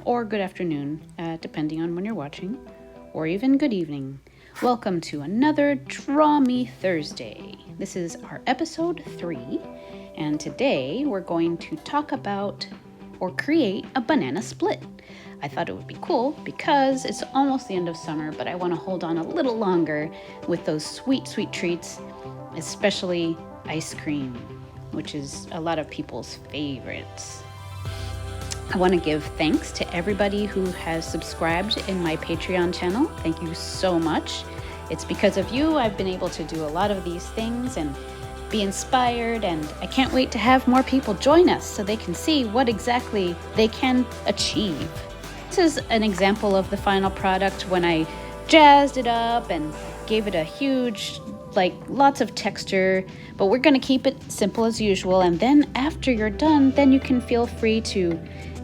or good afternoon, depending on when you're watching, or even good evening. Welcome to another Draw Me Thursday. This is our episode 3, and today we're going to talk about or create a banana split. I thought it would be cool because it's almost the end of summer, but I want to hold on a little longer with those sweet, sweet treats, especially ice cream, which is a lot of people's favorites. I want to give thanks to everybody who has subscribed in my Patreon channel. Thank you so much. It's because of you I've been able to do a lot of these things and be inspired, and I can't wait to have more people join us so they can see what exactly they can achieve. This is an example of the final product when I jazzed it up and gave it a huge, lots of texture, but we're going to keep it simple as usual. And then after you're done, then you can feel free to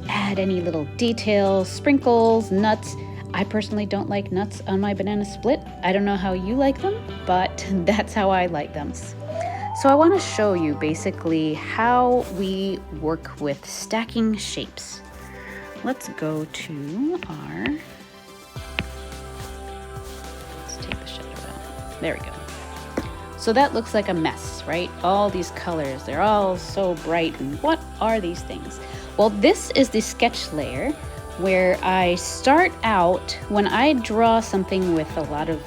add any little details, sprinkles, nuts. I personally don't like nuts on my banana split. I don't know how you like them, but that's how I like them. So I want to show you basically how we work with stacking shapes. Let's go to our, let's take the shadow out. There we go. So that looks like a mess, right? All these colors, they're all so bright. And what are these things? Well, this is the sketch layer where I start out when I draw something with a lot of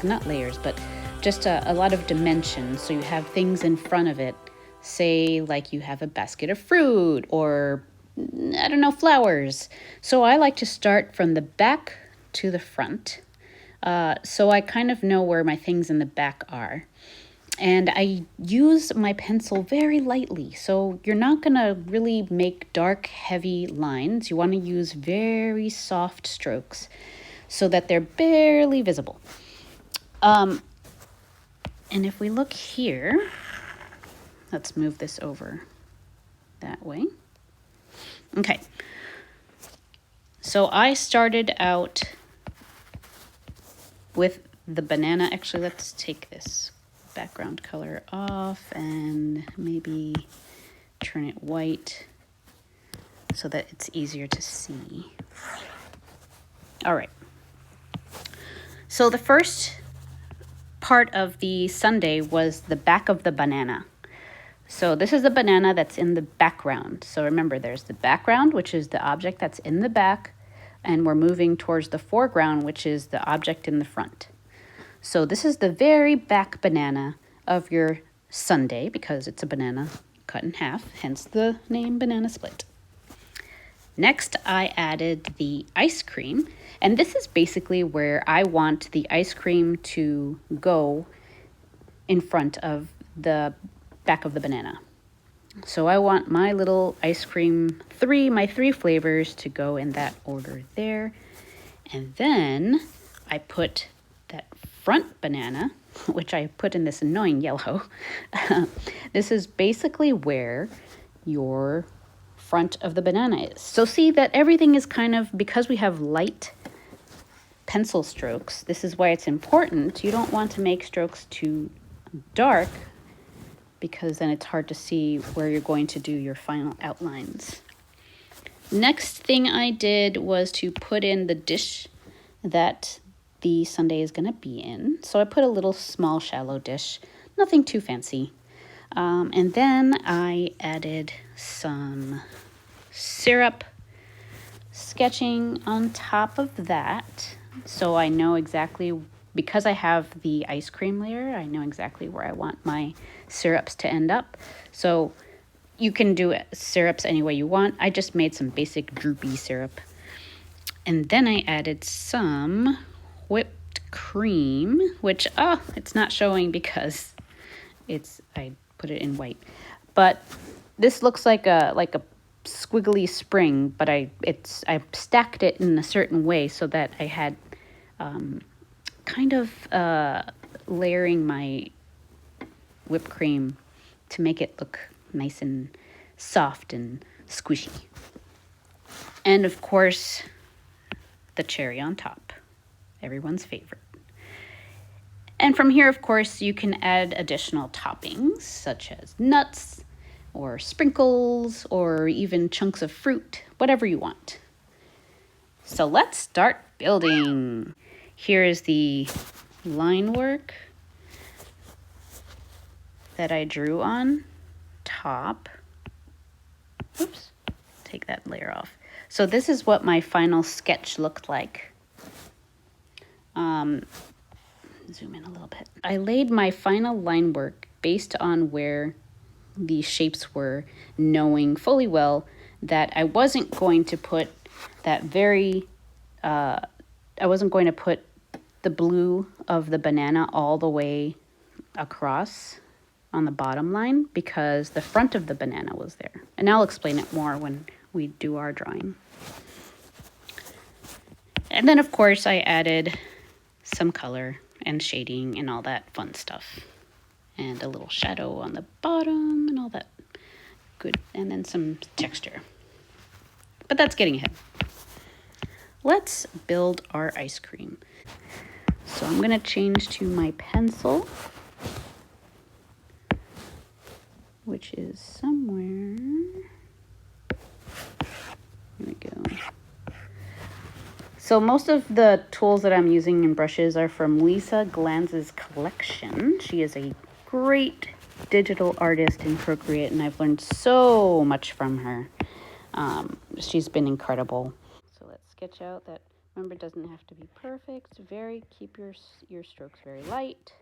not layers, but just a lot of dimensions. So you have things in front of it, say like you have a basket of fruit or I don't know, flowers. So I like to start from the back to the front. So I kind of know where my things in the back are. And I use my pencil very lightly. So you're not going to really make dark, heavy lines. You want to use very soft strokes so that they're barely visible. And if we look here, let's move this over that way. Okay. So I started out with the banana. Actually, let's take this background color off and maybe turn it white so that it's easier to see. All right. So the first part of the sundae was the back of the banana. So this is the banana that's in the background. So remember, there's the background, which is the object that's in the back, and we're moving towards the foreground, which is the object in the front. So this is the very back banana of your sundae because it's a banana cut in half, hence the name banana split. Next, I added the ice cream, and this is basically where I want the ice cream to go in front of the back of the banana. So I want my little ice cream, my three flavors to go in that order there. And then I put that front banana, which I put in this annoying yellow. This is basically where your front of the banana is. So see that everything is kind of, because we have light pencil strokes, this is why it's important. You don't want to make strokes too dark because then it's hard to see where you're going to do your final outlines. Next thing I did was to put in the dish that the sundae is going to be in. So I put a little small shallow dish, nothing too fancy. And then I added some syrup, sketching on top of that. So I know exactly, because I have the ice cream layer, I know exactly where I want my syrups to end up. So you can do syrups any way you want. I just made some basic droopy syrup. And then I added some whipped cream, which, it's not showing because I put it in white. But this looks like a squiggly spring, but I stacked it in a certain way so that I had kind of layering my whipped cream to make it look nice and soft and squishy. And of course, the cherry on top, everyone's favorite. And from here, of course, you can add additional toppings such as nuts or sprinkles or even chunks of fruit, whatever you want. So let's start building. Here is the line work that I drew on top. Oops, take that layer off. So this is what my final sketch looked like. Zoom in a little bit. I laid my final line work based on where the shapes were, knowing fully well that I wasn't going to put that I wasn't going to put the blue of the banana all the way across on the bottom line because the front of the banana was there. And I'll explain it more when we do our drawing. And then, of course, I added some color and shading and all that fun stuff. And a little shadow on the bottom and all that good. And then some texture. But that's getting ahead. Let's build our ice cream. So I'm going to change to my pencil, which is somewhere. Here we go. So most of the tools that I'm using and brushes are from Lisa Glanz's collection. She is a great digital artist in Procreate, and I've learned so much from her. She's been incredible. So let's sketch out that. Remember, it doesn't have to be perfect. Keep your strokes very light.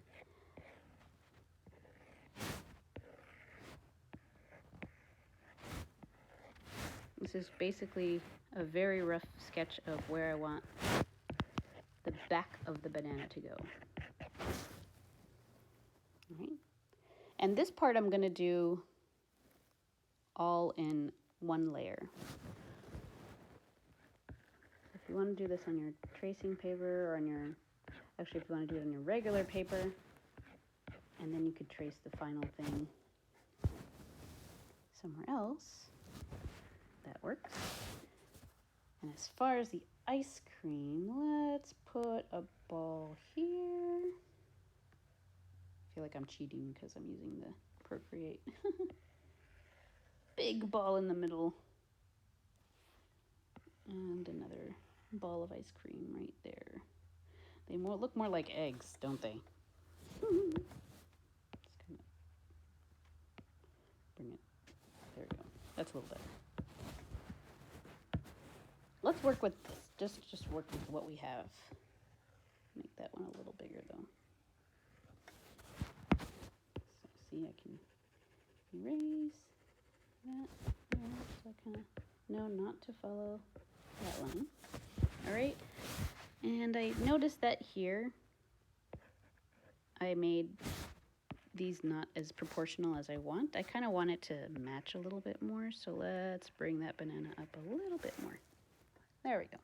This is basically a very rough sketch of where I want the back of the banana to go. All right. And this part I'm going to do all in one layer. If you want to do this on your tracing paper or on your, actually if you want to do it on your regular paper, and then you could trace the final thing somewhere else, that works. And as far as the ice cream, let's put a ball here. I feel like I'm cheating because I'm using the Procreate. Big ball in the middle. And another ball of ice cream right there. They look more like eggs, don't they? Just kind of bring it. There we go. That's a little better. Let's work with this. Just work with what we have. Make that one a little bigger though. So see, I can erase that. So I kind of know not to follow that line. All right. And I noticed that here I made these not as proportional as I want. I kind of want it to match a little bit more. So let's bring that banana up a little bit more. There we go.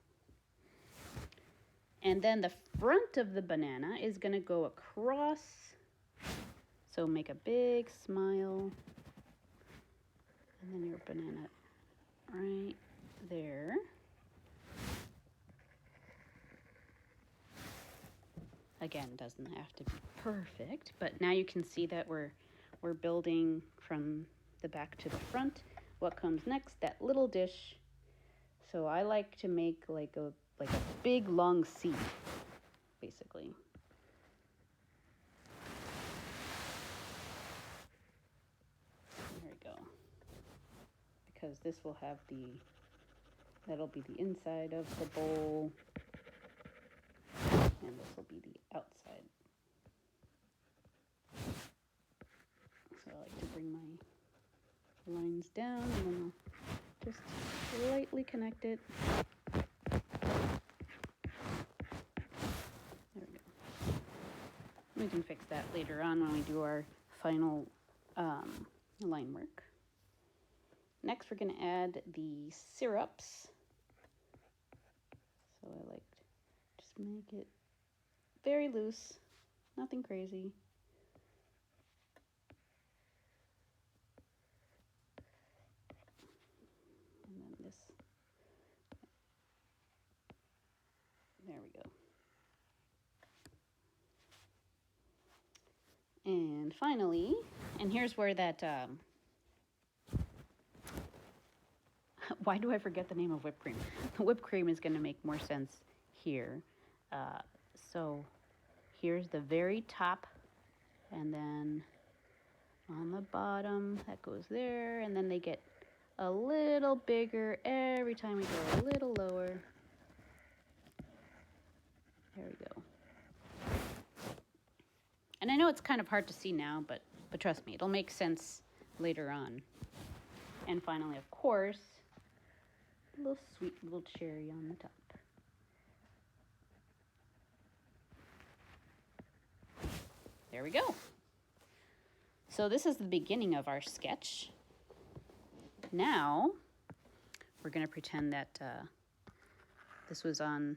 And then the front of the banana is going to go across. So make a big smile. And then your banana right there. Again, doesn't have to be perfect, but now you can see that we're building from the back to the front. What comes next? That little dish. So I like to make like a big long C, basically. There we go. Because this will have that'll be the inside of the bowl. And this will be the outside. So I like to bring my lines down and then I'll just lightly connect it. There we go. We can fix that later on when we do our final line work. Next, we're going to add the syrups. So I like to just make it very loose, nothing crazy. And then this. There we go. And finally, and here's where that why do I forget the name of whipped cream? The whipped cream is going to make more sense here. So here's the very top, and then on the bottom, that goes there, and then they get a little bigger every time we go a little lower. There we go. And I know it's kind of hard to see now, but trust me, it'll make sense later on. And finally, of course, a little sweet little cherry on the top. There we go. So this is the beginning of our sketch. Now, we're going to pretend that this was on,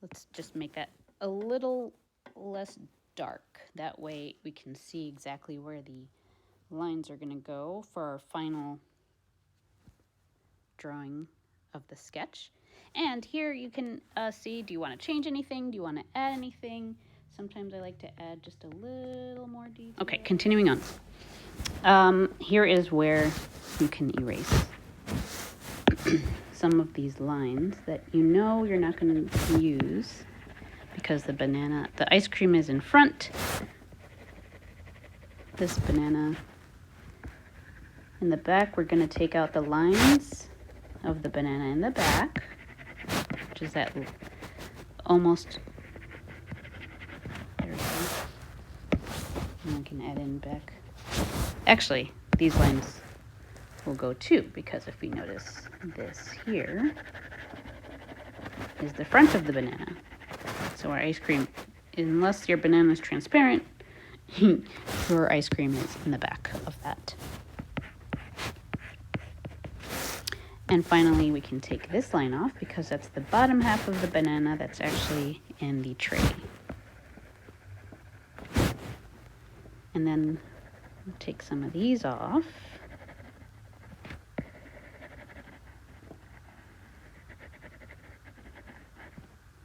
let's just make that a little less dark. That way we can see exactly where the lines are going to go for our final drawing of the sketch. And here you can see, do you want to change anything? Do you want to add anything? Sometimes I like to add just a little more detail. Okay, continuing on. Here is where you can erase some of these lines that you know you're not going to use because the ice cream is in front. This banana in the back, we're going to take out the lines of the banana in the back, which is that almost, there we go. And we can add in back. Actually, these lines will go too, because if we notice this here is the front of the banana. So our ice cream, unless your banana is transparent, your ice cream is in the back of that. And finally, we can take this line off because that's the bottom half of the banana that's actually in the tray. And then we'll take some of these off.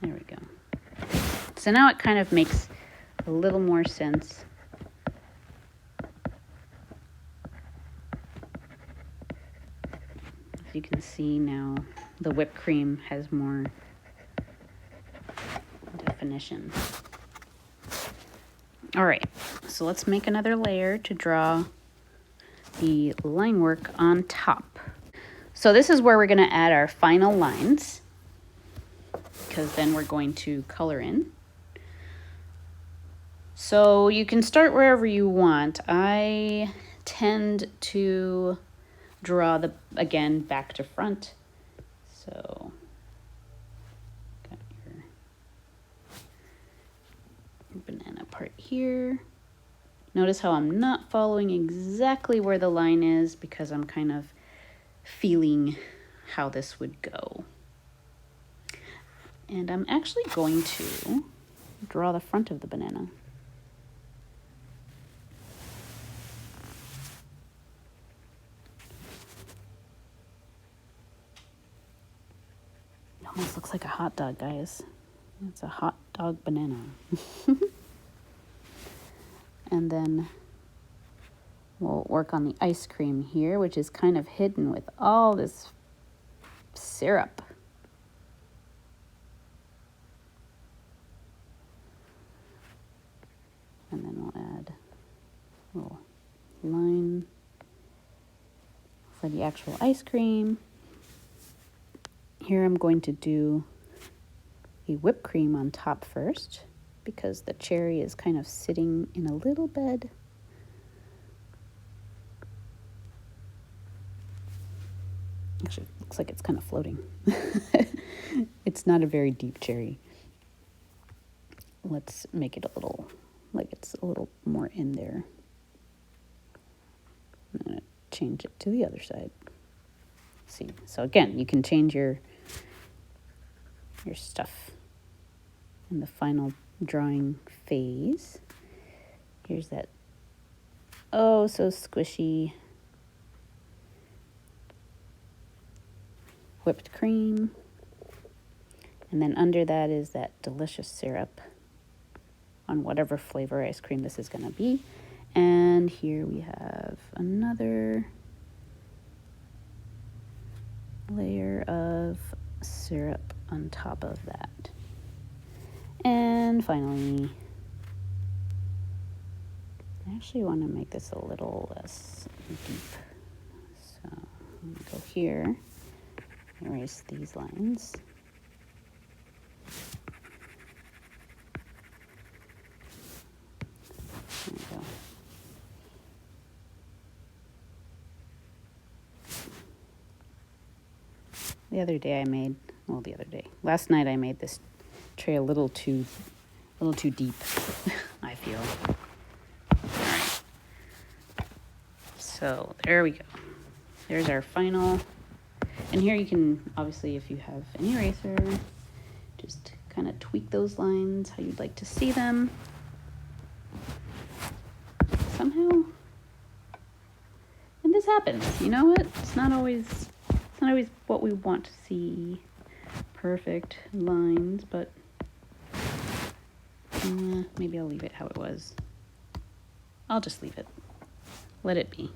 There we go. So now it kind of makes a little more sense. As you can see now, the whipped cream has more definition. All right, so let's make another layer to draw the line work on top. So this is where we're going to add our final lines, because then we're going to color in. So you can start wherever you want. I tend to draw again back to front. So got your banana part here. Notice how I'm not following exactly where the line is because I'm kind of feeling how this would go. And I'm actually going to draw the front of the banana. It almost looks like a hot dog, guys. It's a hot dog banana. And then we'll work on the ice cream here, which is kind of hidden with all this syrup. And then we'll add a little line for the actual ice cream. Here I'm going to do a whipped cream on top first because the cherry is kind of sitting in a little bed. Actually, it looks like it's kind of floating. It's not a very deep cherry. Let's make it a little, like it's a little more in there. I'm going to change it to the other side. See, so again, you can change your stuff in the final drawing phase. Here's that oh so squishy whipped cream, and then under that is that delicious syrup on whatever flavor ice cream this is going to be. And here we have another layer of syrup on top of that. And finally, I actually want to make this a little less deep. So I'm going to go here, erase these lines. There we go. Last night I made this tray a little too deep, I feel. All right. So there we go. There's our final. And here you can, obviously, if you have an eraser, just kind of tweak those lines how you'd like to see them. Somehow, and this happens, you know what? It's not always what we want to see. Perfect lines, but maybe I'll leave it how it was. I'll just leave it. Let it be.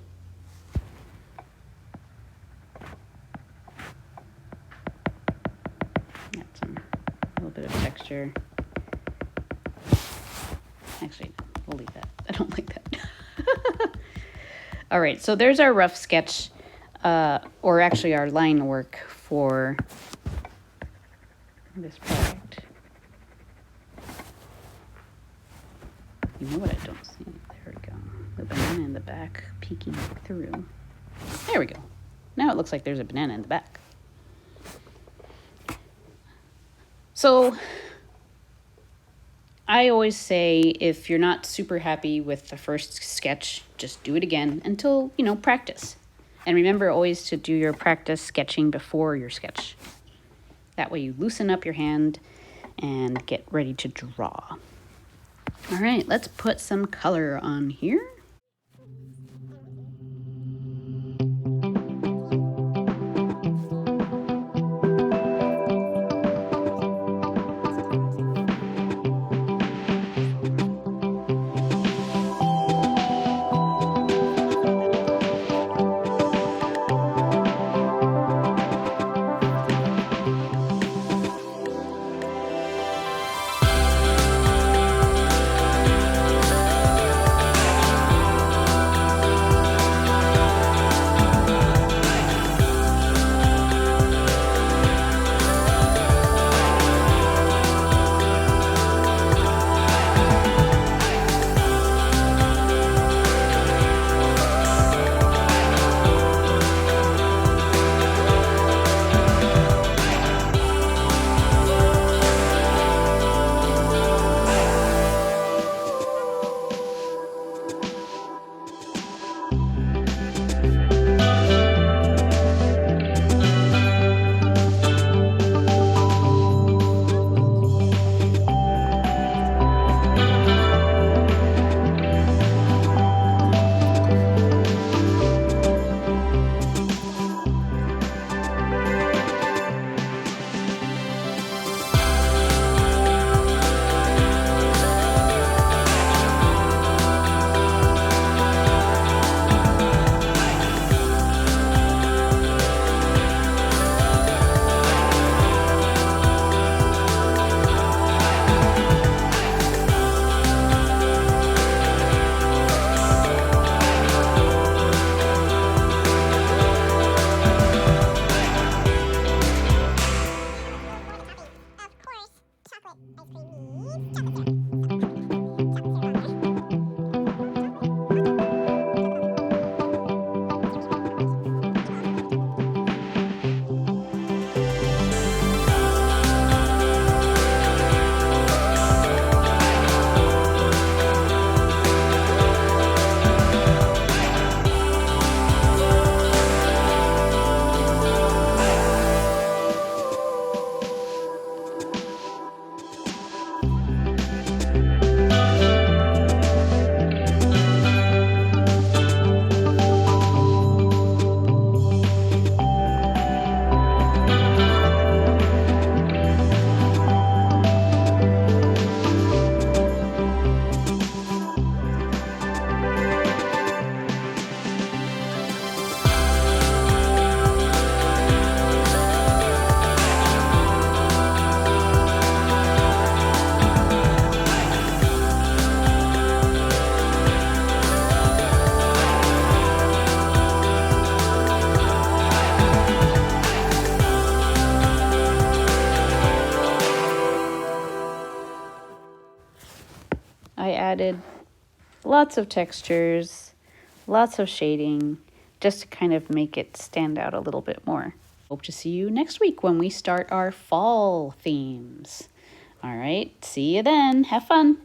Got a little bit of texture. Actually, we'll leave that. I don't like that. All right, so there's our rough sketch, or actually our line work for this project. You know what I don't see? There we go. The banana in the back peeking through. There we go. Now it looks like there's a banana in the back. So I always say if you're not super happy with the first sketch, just do it again until, practice. And remember always to do your practice sketching before your sketch. That way you loosen up your hand and get ready to draw. All right, let's put some color on here. I added lots of textures, lots of shading, just to kind of make it stand out a little bit more. Hope to see you next week when we start our fall themes. All right, see you then. Have fun.